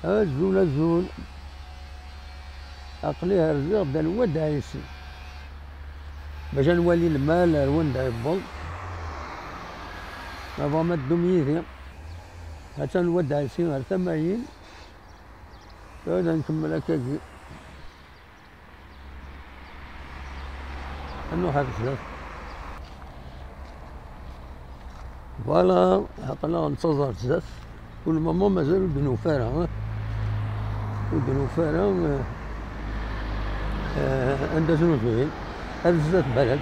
الزول الزول عقليه رزق دا الود عيسي باش نولي المال الوند يبل ما ما الدميثي حتى الود عيسي غير تماين هذا نكمل هكاكي انو حق بزاف فوالا عقلنا غنتظر بزاف والماما مازالو دنوفارها ودنوفارها عندها شنو فين هاد بزاف بلد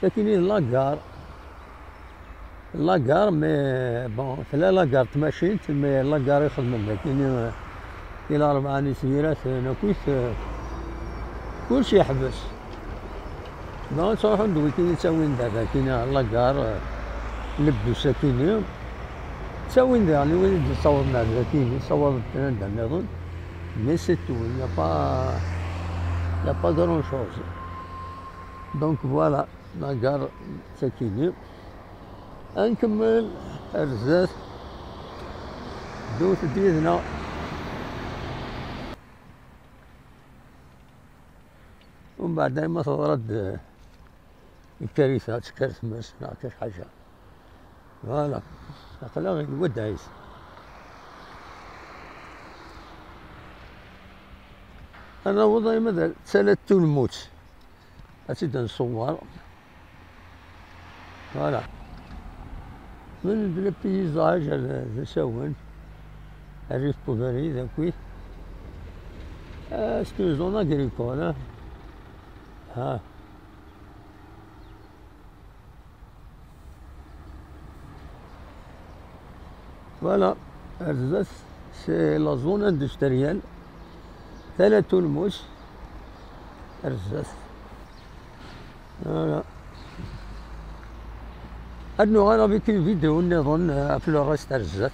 ساكنين لاكار مي بون ثلا لاكار تماشينت مي لاكار يخدم لها كاينين إلى 4 نسويرات هنا كلشي يحبس ما تروحو ندوي كاينين تا وين دابا كاين لاكار لبو ساكنين تا وين يعني وين صورنا دابا كاين صور عندنا نظن مي سي تو يا با غرون شوز دونك فوالا لاكار ساكنين نكمل الرزاز دوت ديالنا ومن بعد دايما تضرد الكارثة تكرث ماس ما كاش حاجة فوالا عقلا غير الود عايز أنا والله مازال تسالت الموت أزيد نصور فوالا من البيزاج الزساون الريف بوفاري ذاكوي سكو زون اغريكول ها فوالا الزاس سي لا زون اندستريال ثلاث تلمس الزاس فوالا هاد نوع راه بك الفيديو نظن في الراس تاع الزاف